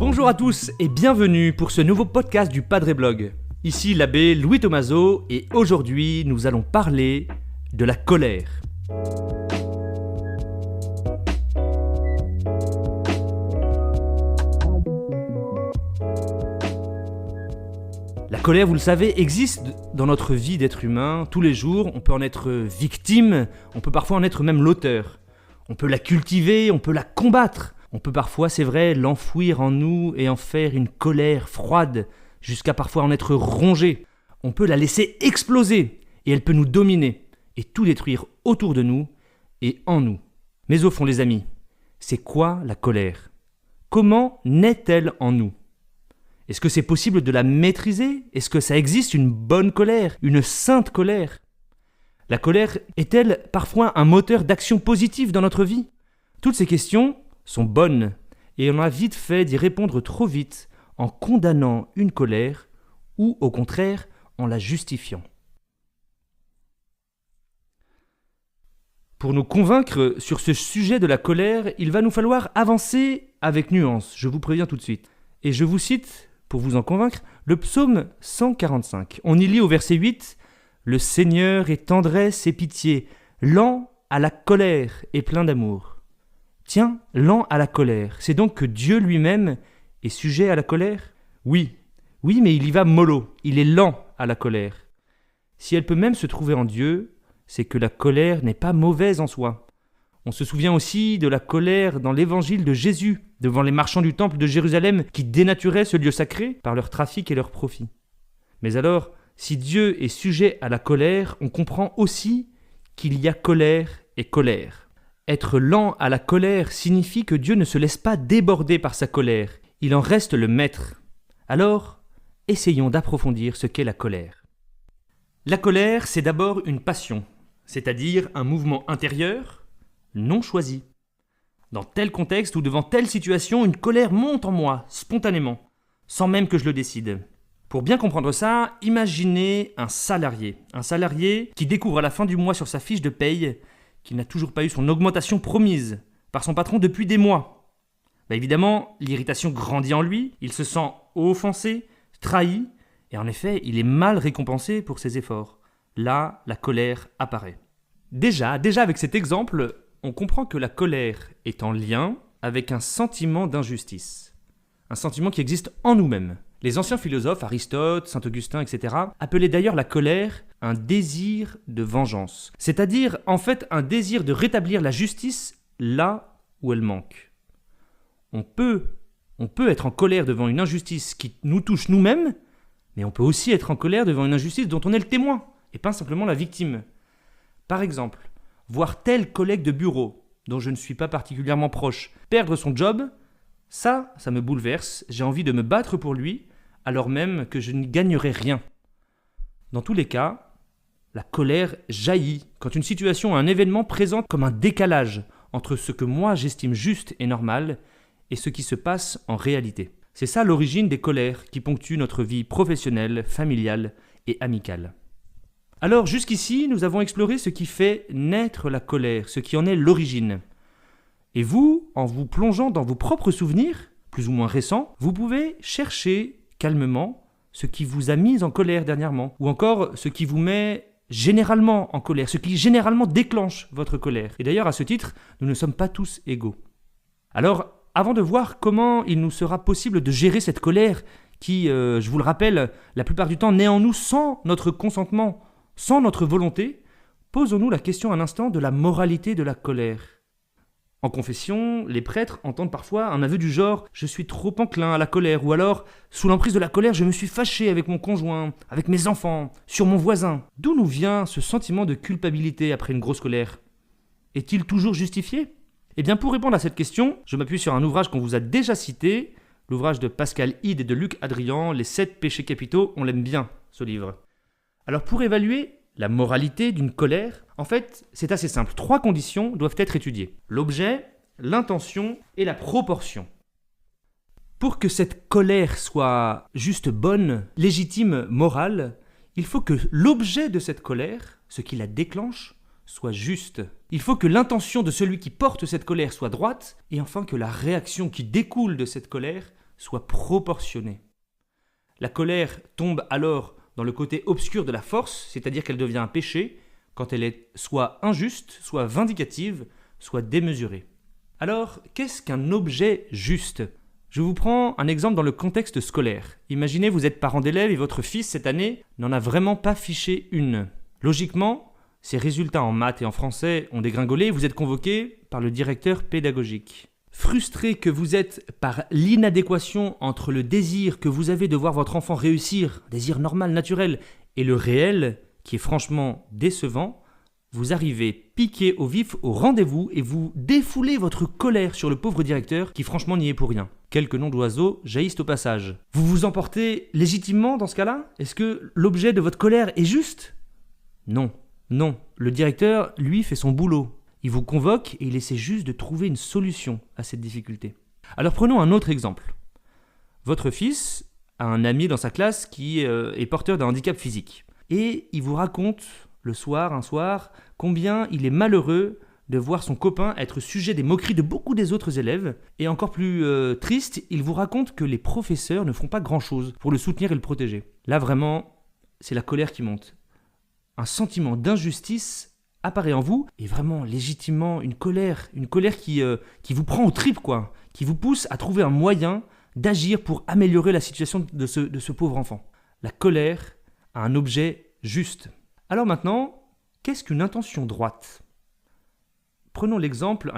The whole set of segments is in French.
Bonjour à tous et bienvenue pour ce nouveau podcast du Padre Blog. Ici l'abbé Louis Tomaso et aujourd'hui nous allons parler de la colère. La colère, vous le savez, existe dans notre vie d'être humain. Tous les jours, on peut en être victime, on peut parfois en être même l'auteur. On peut la cultiver, on peut la combattre. On peut parfois, c'est vrai, l'enfouir en nous et en faire une colère froide, jusqu'à parfois en être rongé. On peut la laisser exploser et elle peut nous dominer et tout détruire autour de nous et en nous. Mais au fond, les amis, c'est quoi la colère ? Comment naît-elle en nous ? Est-ce que c'est possible de la maîtriser ? Est-ce que ça existe une bonne colère, une sainte colère ? La colère est-elle parfois un moteur d'action positive dans notre vie ? Toutes ces questions sont bonnes et on a vite fait d'y répondre trop vite en condamnant une colère ou au contraire en la justifiant. Pour nous convaincre sur ce sujet de la colère, il va nous falloir avancer avec nuance, je vous préviens tout de suite. Et je vous cite, pour vous en convaincre, le psaume 145. On y lit au verset 8 « Le Seigneur est tendresse et pitié, lent à la colère et plein d'amour. » Tiens, lent à la colère, c'est donc que Dieu lui-même est sujet à la colère ? Oui, mais il y va mollo, il est lent à la colère. Si elle peut même se trouver en Dieu, c'est que la colère n'est pas mauvaise en soi. On se souvient aussi de la colère dans l'évangile de Jésus, devant les marchands du temple de Jérusalem qui dénaturaient ce lieu sacré par leur trafic et leur profit. Mais alors, si Dieu est sujet à la colère, on comprend aussi qu'il y a colère et colère. Être lent à la colère signifie que Dieu ne se laisse pas déborder par sa colère, il en reste le maître. Alors, essayons d'approfondir ce qu'est la colère. La colère, c'est d'abord une passion, c'est-à-dire un mouvement intérieur non choisi. Dans tel contexte ou devant telle situation, une colère monte en moi, spontanément, sans même que je le décide. Pour bien comprendre ça, imaginez un salarié qui découvre à la fin du mois sur sa fiche de paye qu'il n'a toujours pas eu son augmentation promise par son patron depuis des mois. Évidemment, l'irritation grandit en lui, il se sent offensé, trahi, et en effet, il est mal récompensé pour ses efforts. Là, la colère apparaît. Déjà avec cet exemple, on comprend que la colère est en lien avec un sentiment d'injustice. Un sentiment qui existe en nous-mêmes. Les anciens philosophes, Aristote, Saint-Augustin, etc., appelaient d'ailleurs la colère un désir de vengeance. C'est-à-dire, en fait, un désir de rétablir la justice là où elle manque. On peut être en colère devant une injustice qui nous touche nous-mêmes, mais on peut aussi être en colère devant une injustice dont on est le témoin, et pas simplement la victime. Par exemple, voir tel collègue de bureau, dont je ne suis pas particulièrement proche, perdre son job, ça me bouleverse, j'ai envie de me battre pour lui, alors même que je n'y gagnerai rien. Dans tous les cas, la colère jaillit quand une situation, un événement présente comme un décalage entre ce que moi j'estime juste et normal et ce qui se passe en réalité. C'est ça l'origine des colères qui ponctuent notre vie professionnelle, familiale et amicale. Alors jusqu'ici, nous avons exploré ce qui fait naître la colère, ce qui en est l'origine. Et vous, en vous plongeant dans vos propres souvenirs, plus ou moins récents, vous pouvez chercher calmement ce qui vous a mis en colère dernièrement, ou encore ce qui vous met généralement en colère, ce qui généralement déclenche votre colère. Et d'ailleurs, à ce titre, nous ne sommes pas tous égaux. Alors, avant de voir comment il nous sera possible de gérer cette colère qui, je vous le rappelle, la plupart du temps naît en nous sans notre consentement, sans notre volonté, posons-nous la question un instant de la moralité de la colère. En confession, les prêtres entendent parfois un aveu du genre « je suis trop enclin à la colère » ou alors « sous l'emprise de la colère, je me suis fâché avec mon conjoint, avec mes enfants, sur mon voisin ». D'où nous vient ce sentiment de culpabilité après une grosse colère ? Est-il toujours justifié ? Eh bien, pour répondre à cette question, je m'appuie sur un ouvrage qu'on vous a déjà cité, l'ouvrage de Pascal Hide et de Luc Hadrian, Les 7 péchés capitaux. On l'aime bien, ce livre. Alors, pour évaluer la moralité d'une colère, en fait, c'est assez simple. 3 conditions doivent être étudiées. L'objet, l'intention et la proportion. Pour que cette colère soit juste bonne, légitime, morale, il faut que l'objet de cette colère, ce qui la déclenche, soit juste. Il faut que l'intention de celui qui porte cette colère soit droite, et enfin que la réaction qui découle de cette colère soit proportionnée. La colère tombe alors dans le côté obscur de la force, c'est-à-dire qu'elle devient un péché, quand elle est soit injuste, soit vindicative, soit démesurée. Alors, qu'est-ce qu'un objet juste ? Je vous prends un exemple dans le contexte scolaire. Imaginez, vous êtes parent d'élève et votre fils, cette année, n'en a vraiment pas fiché une. Logiquement, ses résultats en maths et en français ont dégringolé et vous êtes convoqué par le directeur pédagogique. Frustré que vous êtes par l'inadéquation entre le désir que vous avez de voir votre enfant réussir, désir normal, naturel, et le réel, qui est franchement décevant, vous arrivez piqué au vif au rendez-vous et vous défoulez votre colère sur le pauvre directeur qui franchement n'y est pour rien. Quelques noms d'oiseaux jaillissent au passage. Vous vous emportez légitimement dans ce cas-là ? Est-ce que l'objet de votre colère est juste ? Non, non. Le directeur, lui, fait son boulot. Il vous convoque et il essaie juste de trouver une solution à cette difficulté. Alors prenons un autre exemple. Votre fils a un ami dans sa classe qui est porteur d'un handicap physique. Et il vous raconte un soir, combien il est malheureux de voir son copain être sujet des moqueries de beaucoup des autres élèves. Et encore plus triste, il vous raconte que les professeurs ne font pas grand-chose pour le soutenir et le protéger. Là, vraiment, c'est la colère qui monte. Un sentiment d'injustice apparaît en vous, et vraiment, légitimement, une colère qui vous prend aux tripes, quoi, qui vous pousse à trouver un moyen d'agir pour améliorer la situation de ce pauvre enfant. La colère a un objet juste. Alors maintenant, qu'est-ce qu'une intention droite ? Prenons un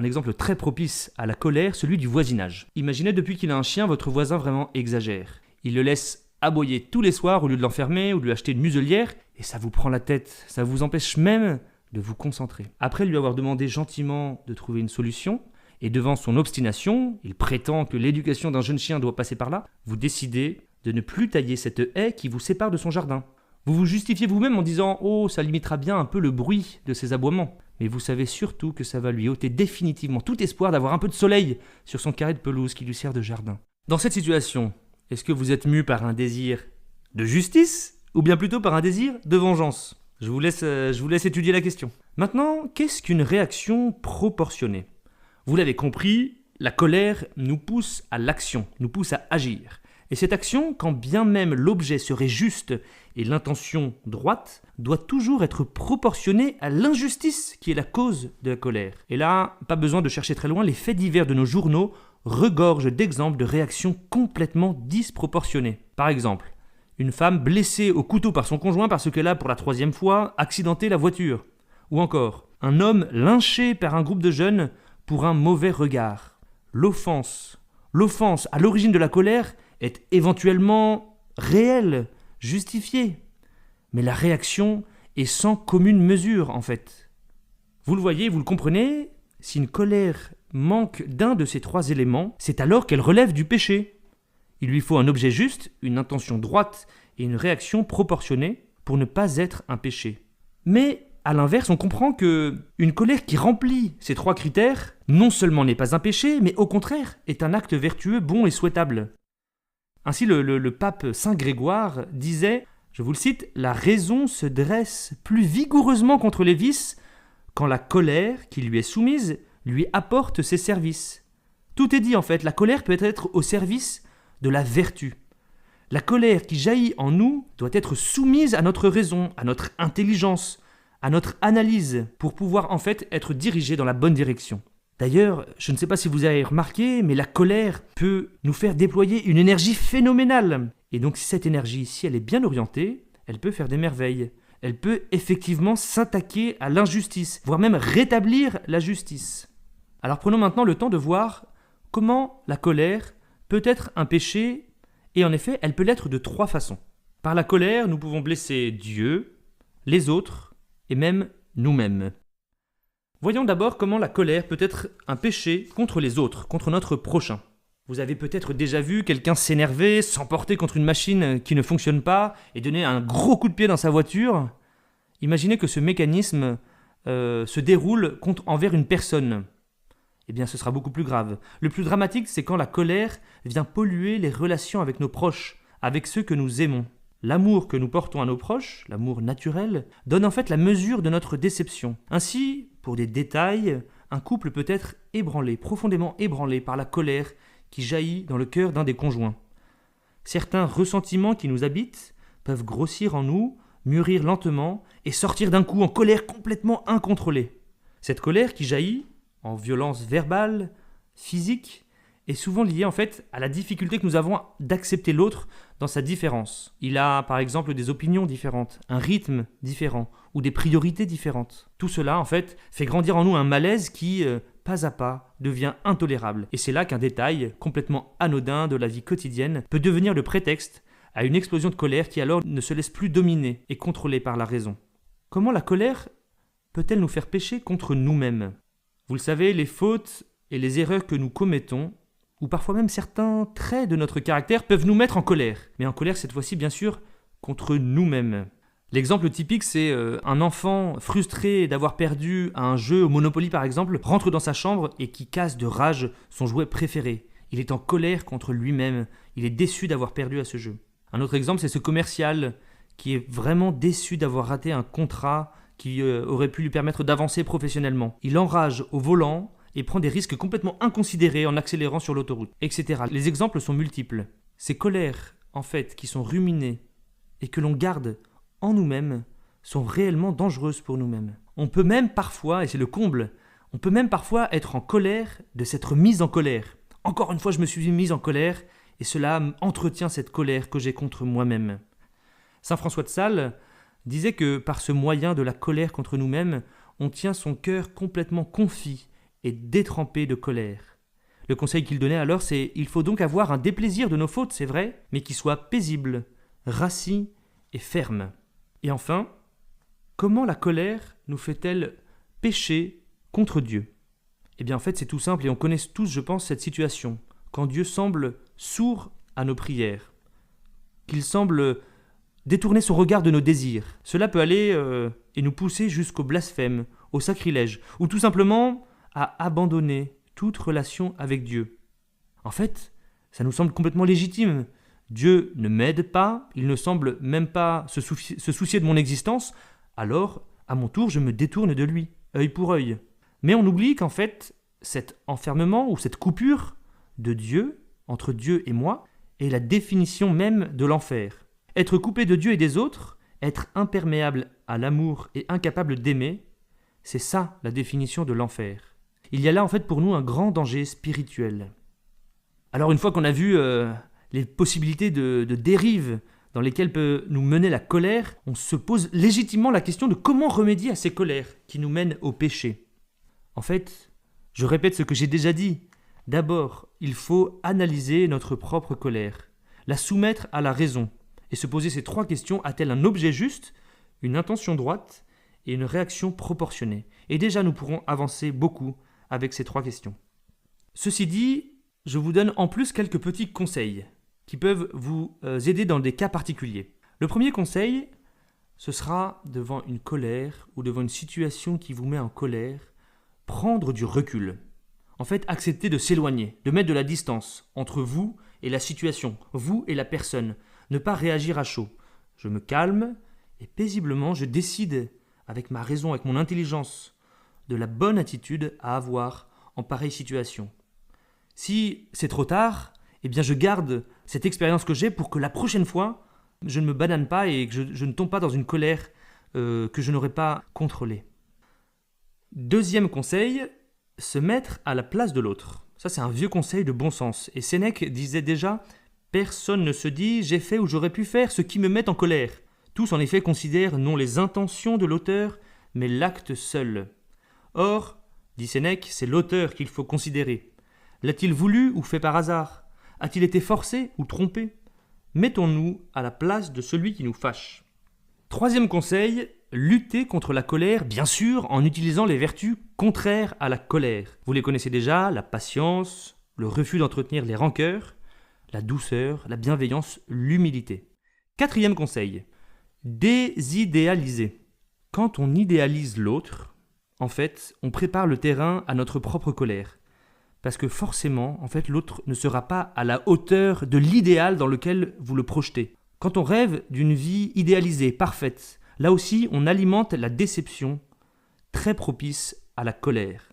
exemple très propice à la colère, celui du voisinage. Imaginez depuis qu'il a un chien, votre voisin vraiment exagère. Il le laisse aboyer tous les soirs au lieu de l'enfermer ou de lui acheter une muselière, et ça vous prend la tête, ça vous empêche même de vous concentrer. Après lui avoir demandé gentiment de trouver une solution, et devant son obstination, il prétend que l'éducation d'un jeune chien doit passer par là, vous décidez de ne plus tailler cette haie qui vous sépare de son jardin. Vous vous justifiez vous-même en disant « Oh, ça limitera bien un peu le bruit de ses aboiements ». Mais vous savez surtout que ça va lui ôter définitivement tout espoir d'avoir un peu de soleil sur son carré de pelouse qui lui sert de jardin. Dans cette situation, est-ce que vous êtes mu par un désir de justice ou bien plutôt par un désir de vengeance ? Je vous laisse étudier la question. Maintenant, qu'est-ce qu'une réaction proportionnée ? Vous l'avez compris, la colère nous pousse à l'action, nous pousse à agir. Et cette action, quand bien même l'objet serait juste et l'intention droite, doit toujours être proportionnée à l'injustice qui est la cause de la colère. Et là, pas besoin de chercher très loin, les faits divers de nos journaux regorgent d'exemples de réactions complètement disproportionnées. Par exemple, une femme blessée au couteau par son conjoint parce qu'elle a, pour la 3e fois, accidenté la voiture. Ou encore, un homme lynché par un groupe de jeunes pour un mauvais regard. L'offense à l'origine de la colère est éventuellement réelle, justifiée. Mais la réaction est sans commune mesure, en fait. Vous le voyez, vous le comprenez, si une colère manque d'un de ces 3 éléments, c'est alors qu'elle relève du péché. Il lui faut un objet juste, une intention droite et une réaction proportionnée pour ne pas être un péché. Mais, à l'inverse, on comprend que une colère qui remplit ces 3 critères, non seulement n'est pas un péché, mais au contraire est un acte vertueux, bon et souhaitable. Ainsi, le pape Saint Grégoire disait, je vous le cite, « La raison se dresse plus vigoureusement contre les vices quand la colère qui lui est soumise lui apporte ses services. » Tout est dit en fait, la colère peut être au service de la vertu. La colère qui jaillit en nous doit être soumise à notre raison, à notre intelligence, à notre analyse, pour pouvoir en fait être dirigée dans la bonne direction. D'ailleurs, je ne sais pas si vous avez remarqué, mais la colère peut nous faire déployer une énergie phénoménale. Et donc cette énergie, si elle est bien orientée, elle peut faire des merveilles. Elle peut effectivement s'attaquer à l'injustice, voire même rétablir la justice. Alors prenons maintenant le temps de voir comment la colère peut être un péché, et en effet, elle peut l'être de 3 façons. Par la colère, nous pouvons blesser Dieu, les autres, et même nous-mêmes. Voyons d'abord comment la colère peut être un péché contre les autres, contre notre prochain. Vous avez peut-être déjà vu quelqu'un s'énerver, s'emporter contre une machine qui ne fonctionne pas et donner un gros coup de pied dans sa voiture. Imaginez que ce mécanisme se déroule envers une personne. Eh bien, ce sera beaucoup plus grave. Le plus dramatique, c'est quand la colère vient polluer les relations avec nos proches, avec ceux que nous aimons. L'amour que nous portons à nos proches, l'amour naturel, donne en fait la mesure de notre déception. Ainsi, pour des détails, un couple peut être ébranlé, profondément ébranlé par la colère qui jaillit dans le cœur d'un des conjoints. Certains ressentiments qui nous habitent peuvent grossir en nous, mûrir lentement et sortir d'un coup en colère complètement incontrôlée. Cette colère qui jaillit en violence verbale, physique, est souvent liée en fait à la difficulté que nous avons d'accepter l'autre dans sa différence. Il a par exemple des opinions différentes, un rythme différent ou des priorités différentes. Tout cela en fait fait grandir en nous un malaise qui, pas à pas, devient intolérable. Et c'est là qu'un détail complètement anodin de la vie quotidienne peut devenir le prétexte à une explosion de colère qui alors ne se laisse plus dominer et contrôler par la raison. Comment la colère peut-elle nous faire pécher contre nous-mêmes ? Vous le savez, les fautes et les erreurs que nous commettons, ou parfois même certains traits de notre caractère, peuvent nous mettre en colère. Mais en colère cette fois-ci, bien sûr, contre nous-mêmes. L'exemple typique, c'est un enfant frustré d'avoir perdu à un jeu au Monopoly par exemple, rentre dans sa chambre et qui casse de rage son jouet préféré. Il est en colère contre lui-même, il est déçu d'avoir perdu à ce jeu. Un autre exemple, c'est ce commercial qui est vraiment déçu d'avoir raté un contrat qui aurait pu lui permettre d'avancer professionnellement. Il enrage au volant et prend des risques complètement inconsidérés en accélérant sur l'autoroute, etc. Les exemples sont multiples. Ces colères, en fait, qui sont ruminées et que l'on garde en nous-mêmes, sont réellement dangereuses pour nous-mêmes. On peut même parfois, et c'est le comble, on peut même parfois être en colère de s'être mis en colère. Encore une fois, je me suis mis en colère, et cela entretient cette colère que j'ai contre moi-même. Saint François de Sales disait que par ce moyen de la colère contre nous-mêmes, on tient son cœur complètement confit et détrempé de colère. Le conseil qu'il donnait alors, c'est « il faut donc avoir un déplaisir de nos fautes, c'est vrai, mais qui soit paisible, rassis et ferme ». Et enfin, comment la colère nous fait-elle pécher contre Dieu ? Eh bien en fait c'est tout simple et on connaît tous, je pense, cette situation. Quand Dieu semble sourd à nos prières, qu'il semble détourner son regard de nos désirs. Cela peut aller et nous pousser jusqu'au blasphème, au sacrilège, ou tout simplement à abandonner toute relation avec Dieu. En fait, ça nous semble complètement légitime. Dieu ne m'aide pas, il ne semble même pas se soucier de mon existence, alors, à mon tour, je me détourne de lui, œil pour œil. Mais on oublie qu'en fait, cet enfermement ou cette coupure de Dieu, entre Dieu et moi, est la définition même de l'enfer. Être coupé de Dieu et des autres, être imperméable à l'amour et incapable d'aimer, c'est ça la définition de l'enfer. Il y a là en fait pour nous un grand danger spirituel. Alors une fois qu'on a vu les possibilités de dérive dans lesquelles peut nous mener la colère, on se pose légitimement la question de comment remédier à ces colères qui nous mènent au péché. En fait, je répète ce que j'ai déjà dit. D'abord, il faut analyser notre propre colère, la soumettre à la raison et se poser ces 3 questions. A-t-elle un objet juste, une intention droite et une réaction proportionnée ? Et déjà, nous pourrons avancer beaucoup avec ces 3 questions. Ceci dit, je vous donne en plus quelques petits conseils qui peuvent vous aider dans des cas particuliers. Le premier conseil, ce sera devant une colère ou devant une situation qui vous met en colère, prendre du recul. En fait, accepter de s'éloigner, de mettre de la distance entre vous et la situation, vous et la personne. Ne pas réagir à chaud. Je me calme et paisiblement je décide, avec ma raison, avec mon intelligence, de la bonne attitude à avoir en pareille situation. Si c'est trop tard, eh bien je garde cette expérience que j'ai pour que la prochaine fois, je ne me banane pas et que je ne tombe pas dans une colère que je n'aurais pas contrôlée. Deuxième conseil, se mettre à la place de l'autre. Ça, c'est un vieux conseil de bon sens. Et Sénèque disait déjà « Personne ne se dit « j'ai fait ou j'aurais pu faire ce qui me met en colère ». Tous, en effet, considèrent non les intentions de l'auteur, mais l'acte seul. Or, dit Sénèque, c'est l'auteur qu'il faut considérer. L'a-t-il voulu ou fait par hasard ? A-t-il été forcé ou trompé ? Mettons-nous à la place de celui qui nous fâche. Troisième conseil, lutter contre la colère, bien sûr, en utilisant les vertus contraires à la colère. Vous les connaissez déjà, la patience, le refus d'entretenir les rancœurs, la douceur, la bienveillance, l'humilité. Quatrième conseil, désidéaliser. Quand on idéalise l'autre, en fait, on prépare le terrain à notre propre colère. Parce que forcément, en fait, l'autre ne sera pas à la hauteur de l'idéal dans lequel vous le projetez. Quand on rêve d'une vie idéalisée, parfaite, là aussi on alimente la déception, très propice à la colère.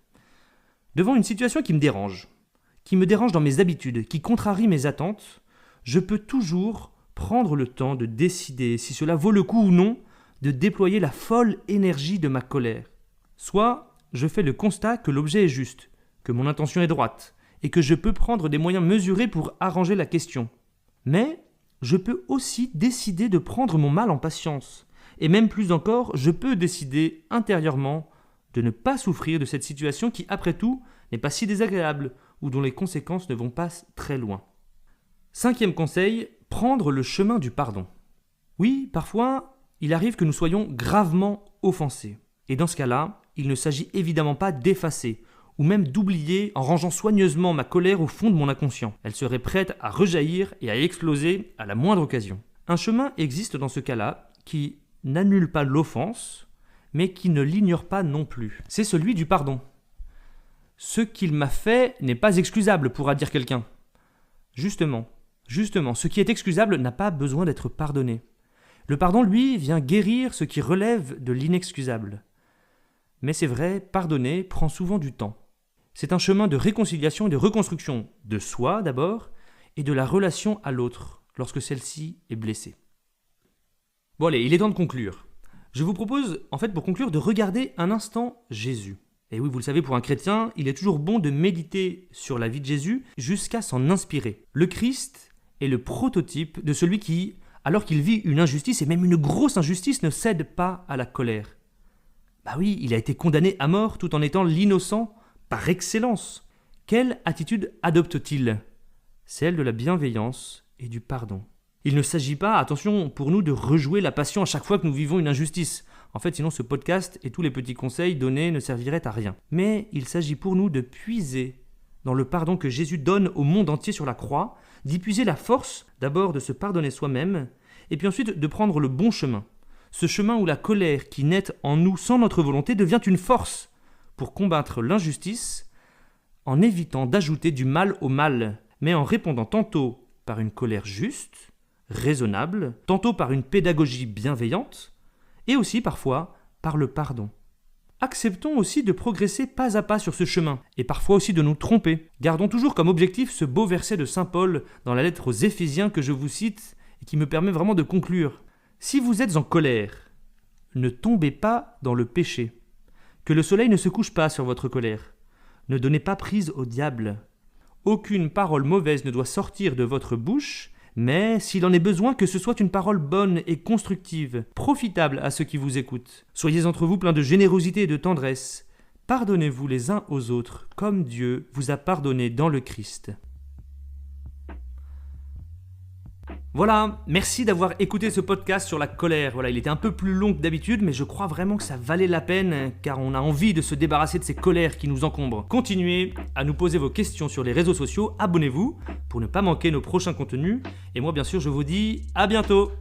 Devant une situation qui me dérange dans mes habitudes, qui contrarie mes attentes, je peux toujours prendre le temps de décider si cela vaut le coup ou non de déployer la folle énergie de ma colère. Soit je fais le constat que l'objet est juste, que mon intention est droite, et que je peux prendre des moyens mesurés pour arranger la question. Mais je peux aussi décider de prendre mon mal en patience. Et même plus encore, je peux décider intérieurement de ne pas souffrir de cette situation qui, après tout, n'est pas si désagréable ou dont les conséquences ne vont pas très loin. 5e conseil, prendre le chemin du pardon. Oui, parfois, il arrive que nous soyons gravement offensés. Et dans ce cas-là, il ne s'agit évidemment pas d'effacer ou même d'oublier en rangeant soigneusement ma colère au fond de mon inconscient. Elle serait prête à rejaillir et à exploser à la moindre occasion. Un chemin existe dans ce cas-là qui n'annule pas l'offense, mais qui ne l'ignore pas non plus. C'est celui du pardon. Ce qu'il m'a fait n'est pas excusable, pourra dire quelqu'un. Justement, ce qui est excusable n'a pas besoin d'être pardonné. Le pardon, lui, vient guérir ce qui relève de l'inexcusable. Mais c'est vrai, pardonner prend souvent du temps. C'est un chemin de réconciliation et de reconstruction de soi d'abord, et de la relation à l'autre, lorsque celle-ci est blessée. Bon allez, il est temps de conclure. Je vous propose, pour conclure, de regarder un instant Jésus. Et oui, vous le savez, pour un chrétien, il est toujours bon de méditer sur la vie de Jésus jusqu'à s'en inspirer. Le Christ est le prototype de celui qui, alors qu'il vit une injustice, et même une grosse injustice, ne cède pas à la colère. Bah oui, il a été condamné à mort tout en étant l'innocent par excellence. Quelle attitude adopte-t-il ? Celle de la bienveillance et du pardon. Il ne s'agit pas, attention, pour nous de rejouer la passion à chaque fois que nous vivons une injustice. En fait, sinon ce podcast et tous les petits conseils donnés ne serviraient à rien. Mais il s'agit pour nous de puiser dans le pardon que Jésus donne au monde entier sur la croix, d'y puiser la force d'abord de se pardonner soi-même, et puis ensuite de prendre le bon chemin. Ce chemin où la colère qui naît en nous sans notre volonté devient une force pour combattre l'injustice en évitant d'ajouter du mal au mal, mais en répondant tantôt par une colère juste, raisonnable, tantôt par une pédagogie bienveillante, et aussi parfois par le pardon. Acceptons aussi de progresser pas à pas sur ce chemin, et parfois aussi de nous tromper. Gardons toujours comme objectif ce beau verset de saint Paul dans la lettre aux Éphésiens que je vous cite et qui me permet vraiment de conclure. Si vous êtes en colère, ne tombez pas dans le péché. Que le soleil ne se couche pas sur votre colère. Ne donnez pas prise au diable. Aucune parole mauvaise ne doit sortir de votre bouche, mais s'il en est besoin, que ce soit une parole bonne et constructive, profitable à ceux qui vous écoutent. Soyez entre vous pleins de générosité et de tendresse. Pardonnez-vous les uns aux autres, comme Dieu vous a pardonné dans le Christ. Voilà, merci d'avoir écouté ce podcast sur la colère. Voilà, il était un peu plus long que d'habitude, mais je crois vraiment que ça valait la peine, car on a envie de se débarrasser de ces colères qui nous encombrent. Continuez à nous poser vos questions sur les réseaux sociaux, abonnez-vous pour ne pas manquer nos prochains contenus. Et moi, bien sûr, je vous dis à bientôt.